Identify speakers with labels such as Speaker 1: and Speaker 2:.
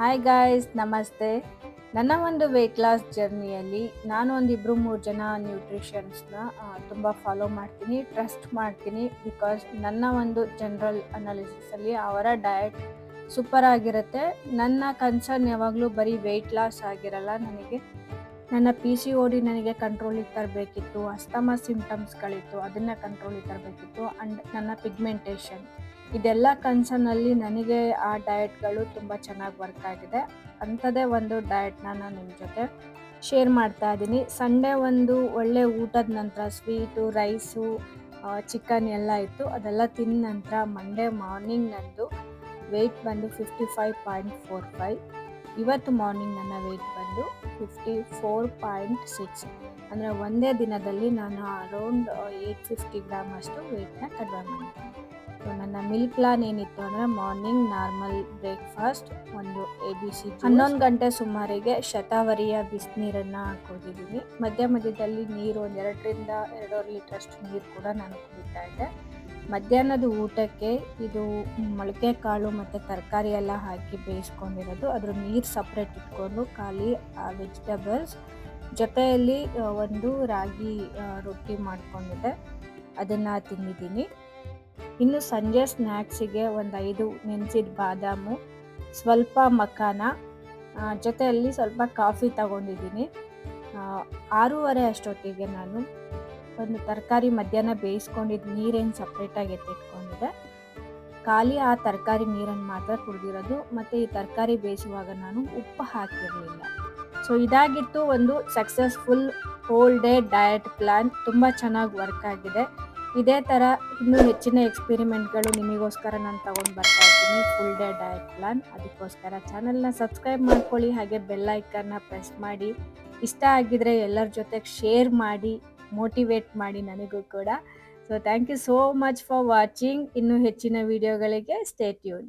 Speaker 1: Hi guys, ನಮಸ್ತೆ. ನನ್ನ ಒಂದು ವೆಯ್ಟ್ ಲಾಸ್ ಜರ್ನಿಯಲ್ಲಿ ನಾನು ಒಂದು 2-3 ಜನ ನ್ಯೂಟ್ರಿಷನ್ಸ್ನ ತುಂಬ ಫಾಲೋ ಮಾಡ್ತೀನಿ, ಟ್ರಸ್ಟ್ ಮಾಡ್ತೀನಿ. ಬಿಕಾಸ್ ನನ್ನ ಒಂದು ಜನರಲ್ ಅನಾಲಿಸಿಸಲ್ಲಿ ಅವರ ಡಯಟ್ ಸೂಪರ್ ಆಗಿರುತ್ತೆ. ನನ್ನ ಕನ್ಸರ್ನ್ ಯಾವಾಗಲೂ ಬರೀ ವೆಯ್ಟ್ ಲಾಸ್ ಆಗಿರಲ್ಲ. ನನ್ನ PCOD ನನಗೆ ಕಂಟ್ರೋಲಿಗೆ ತರಬೇಕಿತ್ತು, ಅಸ್ತಮಾ ಸಿಂಪ್ಟಮ್ಸ್ಗಳಿತ್ತು, ಅದನ್ನು ಕಂಟ್ರೋಲಿಗೆ ತರಬೇಕಿತ್ತು. ಆ್ಯಂಡ್ ನನ್ನ ಪಿಗ್ಮೆಂಟೇಷನ್, ಇದೆಲ್ಲ ಕನ್ಸರ್ನಲ್ಲಿ ನನಗೆ ಆ ಡಯಟ್ಗಳು ತುಂಬ ಚೆನ್ನಾಗಿ ವರ್ಕ್ ಆಗಿದೆ. ಅಂಥದ್ದೇ ಒಂದು ಡಯಟ್ನ ನಾನು ನಿಮ್ಮ ಜೊತೆ ಶೇರ್ ಮಾಡ್ತಾ ಇದ್ದೀನಿ. ಸಂಡೇ ಒಂದು ಒಳ್ಳೆ ಊಟದ ನಂತರ ಸ್ವೀಟು, ರೈಸು, ಚಿಕನ್ ಎಲ್ಲ ಇತ್ತು. ಅದೆಲ್ಲ ತಿಂದ ನಂತರ ಮಂಡೇ ಮಾರ್ನಿಂಗ್ ನಂದು ವೆಯ್ಟ್ ಬಂದು 55.45. ಇವತ್ತು ಮಾರ್ನಿಂಗ್ ನನ್ನ ವೆಯ್ಟ್ ಬಂದು 54.6. ಅಂದರೆ ಒಂದೇ ದಿನದಲ್ಲಿ ನಾನು ಅರೌಂಡ್ 850 ಗ್ರಾಮ್ ಅಷ್ಟು ವೆಯ್ಟ್ನ ಕಡಿಮೆ ಮಾಡಿದ್ದೀನಿ. ಸೊ ನನ್ನ ಮೀಲ್ ಪ್ಲಾನ್ ಏನಿತ್ತು ಅಂದರೆ ಮಾರ್ನಿಂಗ್ ನಾರ್ಮಲ್ ಬ್ರೇಕ್ಫಾಸ್ಟ್, ಒಂದು ABC, 11 ಗಂಟೆ ಸುಮಾರಿಗೆ ಶತಾವರಿಯ ಬಿಸಿನೀರನ್ನು ಕುಡಿದಿದ್ದೀನಿ. ಮಧ್ಯದಲ್ಲಿ ನೀರು ಒಂದು 2ರಿಂದ 2.5 ಲೀಟರ್ ಅಷ್ಟು ನೀರು ಕೂಡ ನಾನು ಕುಡಿತಾ ಇದ್ದೆ. ಮಧ್ಯಾಹ್ನದ ಊಟಕ್ಕೆ ಇದು ಮೊಳಕೆ ಕಾಳು ಮತ್ತು ತರಕಾರಿ ಎಲ್ಲ ಹಾಕಿ ಬೇಯಿಸ್ಕೊಂಡಿರೋದು, ಅದ್ರ ನೀರು ಸಪ್ರೇಟ್ ಇಟ್ಕೊಂಡು ಖಾಲಿ ವೆಜಿಟೇಬಲ್ಸ್ ಜೊತೆಯಲ್ಲಿ ಒಂದು ರಾಗಿ ರೊಟ್ಟಿ ಮಾಡ್ಕೊಂಡಿದ್ದೆ, ಅದನ್ನು ತಿಂದಿದ್ದೀನಿ. ಇನ್ನು ಸಂಜೆ ಸ್ನ್ಯಾಕ್ಸಿಗೆ ಒಂದು 5 ನೆನೆಸಿದ ಬಾದಾಮು, ಸ್ವಲ್ಪ ಮಖಾನ, ಜೊತೆಯಲ್ಲಿ ಸ್ವಲ್ಪ ಕಾಫಿ ತಗೊಂಡಿದ್ದೀನಿ. 6:30 ಅಷ್ಟೊತ್ತಿಗೆ ನಾನು ಒಂದು ತರಕಾರಿ ಮಧ್ಯಾಹ್ನ ಬೇಯಿಸ್ಕೊಂಡಿದ್ದು ನೀರೇನು ಸಪ್ರೇಟಾಗಿ ಎತ್ತಿಟ್ಕೊಂಡಿದ್ದೆ, ಖಾಲಿ ಆ ತರಕಾರಿ ನೀರನ್ನು ಮಾತ್ರ ಕುಡಿದಿರೋದು. ಮತ್ತು ಈ ತರಕಾರಿ ಬೇಯಿಸುವಾಗ ನಾನು ಉಪ್ಪು ಹಾಕಿರಲಿಲ್ಲ. ಸೊ ಇದಾಗಿತ್ತು ಒಂದು successful whole day diet plan. ತುಂಬ ಚೆನ್ನಾಗಿ ವರ್ಕ್ ಆಗಿದೆ. ಇದೇ ಥರ ಇನ್ನೂ ಹೆಚ್ಚಿನ ಎಕ್ಸ್ಪೆರಿಮೆಂಟ್ಗಳು ನಿಮಗೋಸ್ಕರ ನಾನು ತೊಗೊಂಡು ಬರ್ತಾ ಇದ್ದೀನಿ, ಫುಲ್ ಡೇ ಡಯಟ್ ಪ್ಲಾನ್. ಅದಕ್ಕೋಸ್ಕರ ಚಾನಲ್ನ ಸಬ್ಸ್ಕ್ರೈಬ್ ಮಾಡ್ಕೊಳ್ಳಿ, ಹಾಗೆ ಬೆಲ್ ಐಕನ್ನ ಪ್ರೆಸ್ ಮಾಡಿ. ಇಷ್ಟ ಆಗಿದ್ರೆ ಎಲ್ಲರ ಜೊತೆಗೆ ಶೇರ್ ಮಾಡಿ, ಮೋಟಿವೇಟ್ ಮಾಡಿ ನನಗೂ ಕೂಡ. So thank you so much for watching. ಇನ್ನೂ ಹೆಚ್ಚಿನ ವಿಡಿಯೋಗಳಿಗೆ ಸ್ಟೇ ಟ್ಯೂನ್.